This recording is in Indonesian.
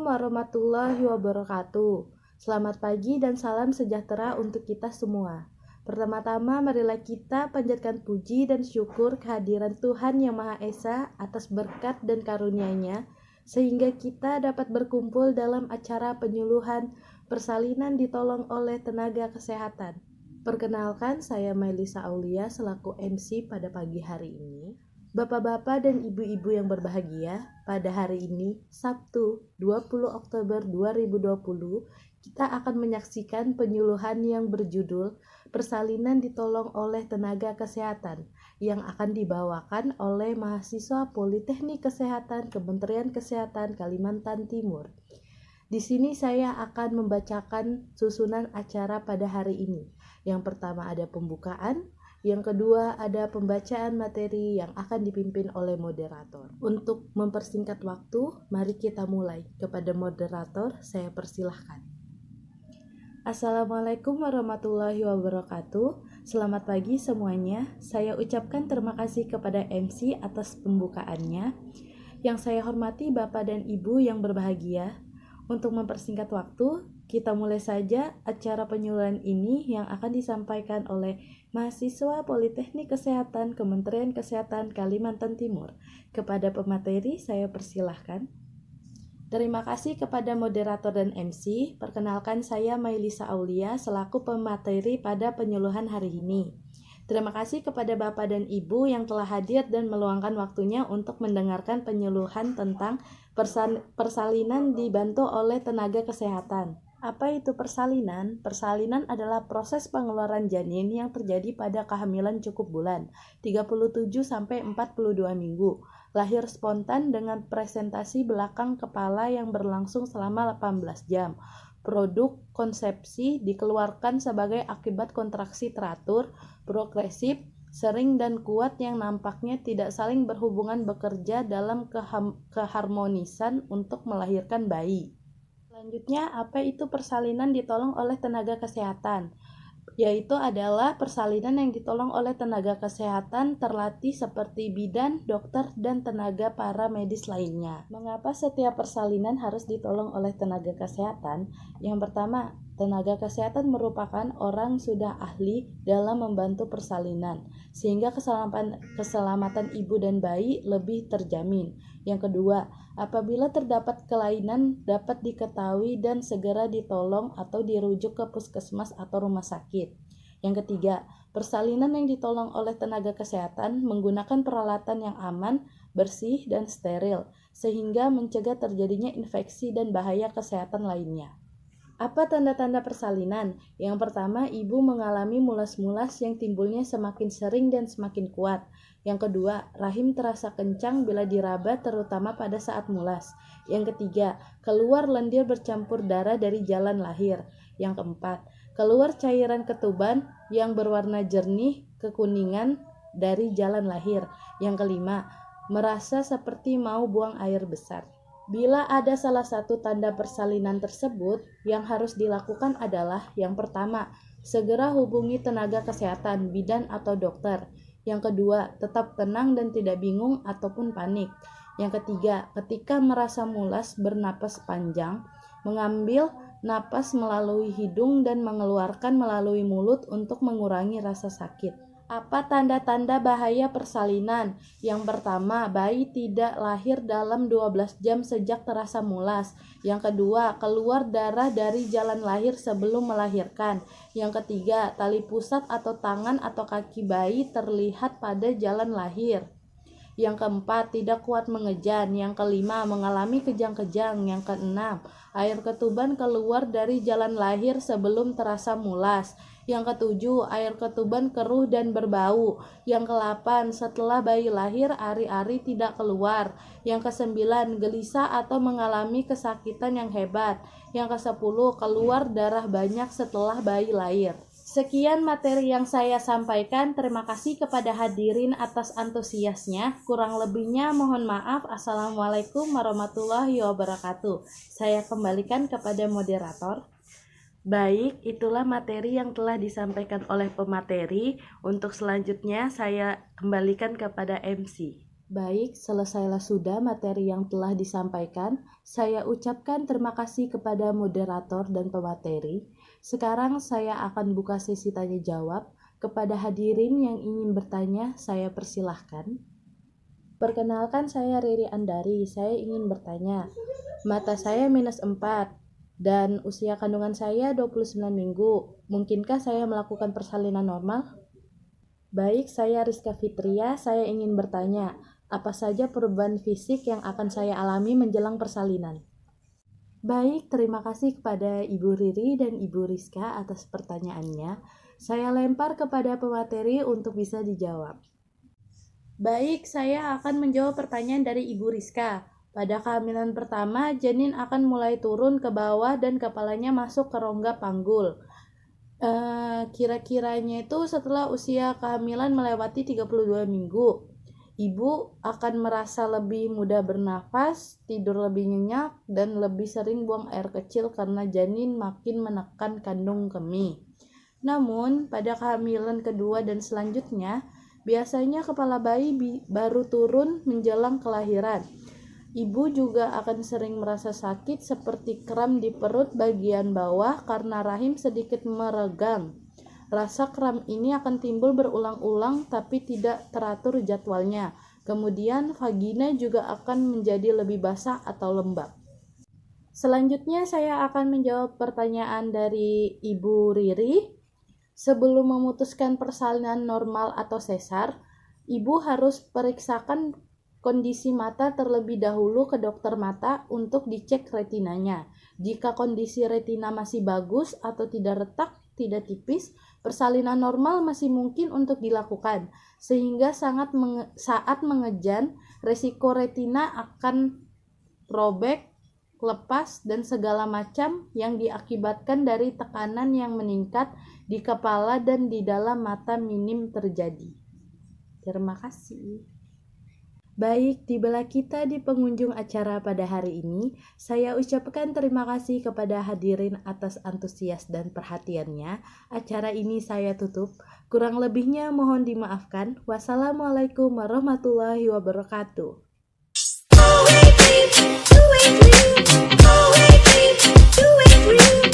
Assalamualaikum warahmatullahi wabarakatuh. Selamat pagi dan salam sejahtera untuk kita semua. Pertama-tama marilah kita panjatkan puji dan syukur kehadiran Tuhan Yang Maha Esa atas berkat dan karunia-Nya, sehingga kita dapat berkumpul dalam acara penyuluhan persalinan ditolong oleh tenaga kesehatan. Perkenalkan, saya Mailisa Aulia selaku MC pada pagi hari ini. Bapak-bapak dan ibu-ibu yang berbahagia, pada hari ini, Sabtu 20 Oktober 2020, kita akan menyaksikan penyuluhan yang berjudul Persalinan Ditolong oleh Tenaga Kesehatan yang akan dibawakan oleh mahasiswa Politeknik Kesehatan Kementerian Kesehatan Kalimantan Timur. Di sini saya akan membacakan susunan acara pada hari ini. Yang pertama ada pembukaan, yang kedua ada pembacaan materi yang akan dipimpin oleh moderator. Untuk mempersingkat waktu, mari kita mulai. Kepada moderator, saya persilahkan. Assalamualaikum warahmatullahi wabarakatuh. Selamat pagi semuanya. Saya ucapkan terima kasih kepada MC atas pembukaannya. Yang saya hormati Bapak dan Ibu yang berbahagia. Untuk mempersingkat waktu, kita mulai saja acara penyuluhan ini yang akan disampaikan oleh mahasiswa Politeknik Kesehatan Kementerian Kesehatan Kalimantan Timur. Kepada pemateri, saya persilahkan. Terima kasih kepada moderator dan MC. Perkenalkan, saya Mailisa Aulia selaku pemateri pada penyuluhan hari ini. Terima kasih kepada Bapak dan Ibu yang telah hadir dan meluangkan waktunya untuk mendengarkan penyuluhan tentang persalinan dibantu oleh tenaga kesehatan. Apa itu persalinan? Persalinan adalah proses pengeluaran janin yang terjadi pada kehamilan cukup bulan, 37-42 minggu. Lahir spontan dengan presentasi belakang kepala yang berlangsung selama 18 jam. Produk konsepsi dikeluarkan sebagai akibat kontraksi teratur, progresif, sering dan kuat yang nampaknya tidak saling berhubungan bekerja dalam keharmonisan untuk melahirkan bayi. Selanjutnya, apa itu persalinan ditolong oleh tenaga kesehatan? Yaitu adalah persalinan yang ditolong oleh tenaga kesehatan terlatih seperti bidan, dokter, dan tenaga paramedis lainnya. Mengapa setiap persalinan harus ditolong oleh tenaga kesehatan? Yang pertama, tenaga kesehatan merupakan orang sudah ahli dalam membantu persalinan, sehingga keselamatan ibu dan bayi lebih terjamin. Yang kedua, apabila terdapat kelainan dapat diketahui dan segera ditolong atau dirujuk ke puskesmas atau rumah sakit. Yang ketiga, persalinan yang ditolong oleh tenaga kesehatan menggunakan peralatan yang aman, bersih, dan steril, sehingga mencegah terjadinya infeksi dan bahaya kesehatan lainnya. Apa tanda-tanda persalinan? Yang pertama, ibu mengalami mulas-mulas yang timbulnya semakin sering dan semakin kuat. Yang kedua, rahim terasa kencang bila diraba terutama pada saat mulas. Yang ketiga, keluar lendir bercampur darah dari jalan lahir. Yang keempat, keluar cairan ketuban yang berwarna jernih kekuningan dari jalan lahir. Yang kelima, merasa seperti mau buang air besar. Bila ada salah satu tanda persalinan tersebut, yang harus dilakukan adalah yang pertama, segera hubungi tenaga kesehatan, bidan atau dokter. Yang kedua, tetap tenang dan tidak bingung ataupun panik. Yang ketiga, ketika merasa mulas, bernapas panjang, mengambil napas melalui hidung dan mengeluarkan melalui mulut untuk mengurangi rasa sakit. Apa tanda-tanda bahaya persalinan? Yang pertama, bayi tidak lahir dalam 12 jam sejak terasa mulas. Yang kedua, keluar darah dari jalan lahir sebelum melahirkan. Yang ketiga, tali pusat atau tangan atau kaki bayi terlihat pada jalan lahir. Yang keempat, tidak kuat mengejan. Yang kelima, mengalami kejang-kejang. Yang keenam, air ketuban keluar dari jalan lahir sebelum terasa mulas. Yang ketujuh, air ketuban keruh dan berbau. Yang kedelapan, setelah bayi lahir, ari-ari tidak keluar. Yang kesembilan, gelisah atau mengalami kesakitan yang hebat. Yang kesepuluh, keluar darah banyak setelah bayi lahir. Sekian materi yang saya sampaikan. Terima kasih kepada hadirin atas antusiasnya. Kurang lebihnya mohon maaf. Assalamualaikum warahmatullahi wabarakatuh. Saya kembalikan kepada moderator. Baik, itulah materi yang telah disampaikan oleh pemateri. Untuk selanjutnya saya kembalikan kepada MC. Baik, selesailah sudah materi yang telah disampaikan. Saya ucapkan terima kasih kepada moderator dan pemateri. Sekarang saya akan buka sesi tanya jawab. Kepada hadirin yang ingin bertanya, saya persilahkan. Perkenalkan, saya Riri Andari. Saya ingin bertanya. Mata saya -4 dan usia kandungan saya 29 minggu. Mungkinkah saya melakukan persalinan normal? Baik, saya Rizka Fitria. Saya ingin bertanya, apa saja perubahan fisik yang akan saya alami menjelang persalinan? Baik, terima kasih kepada Ibu Riri dan Ibu Rizka atas pertanyaannya. Saya lempar kepada pemateri untuk bisa dijawab. Baik, saya akan menjawab pertanyaan dari Ibu Rizka. Pada kehamilan pertama, janin akan mulai turun ke bawah dan kepalanya masuk ke rongga panggul. Kira-kiranya itu setelah usia kehamilan melewati 32 minggu. Ibu akan merasa lebih mudah bernafas, tidur lebih nyenyak, dan lebih sering buang air kecil karena janin makin menekan kandung kemih. Namun, pada kehamilan kedua dan selanjutnya, biasanya kepala bayi baru turun menjelang kelahiran. Ibu juga akan sering merasa sakit seperti kram di perut bagian bawah karena rahim sedikit meregang. Rasa kram ini akan timbul berulang-ulang tapi tidak teratur jadwalnya. Kemudian vagina juga akan menjadi lebih basah atau lembab. Selanjutnya saya akan menjawab pertanyaan dari Ibu Riri. Sebelum memutuskan persalinan normal atau sesar, ibu harus periksakan kondisi mata terlebih dahulu ke dokter mata untuk dicek retinanya. Jika kondisi retina masih bagus atau tidak retak, tidak tipis, persalinan normal masih mungkin untuk dilakukan, sehingga saat mengejan, resiko retina akan robek, lepas, dan segala macam yang diakibatkan dari tekanan yang meningkat di kepala dan di dalam mata minim terjadi. Terima kasih. Baik, tibalah kita di penghujung acara pada hari ini. Saya ucapkan terima kasih kepada hadirin atas antusias dan perhatiannya. Acara ini saya tutup. Kurang lebihnya mohon dimaafkan. Wassalamualaikum warahmatullahi wabarakatuh. Two-way dream, two-way dream, two-way dream, two-way dream.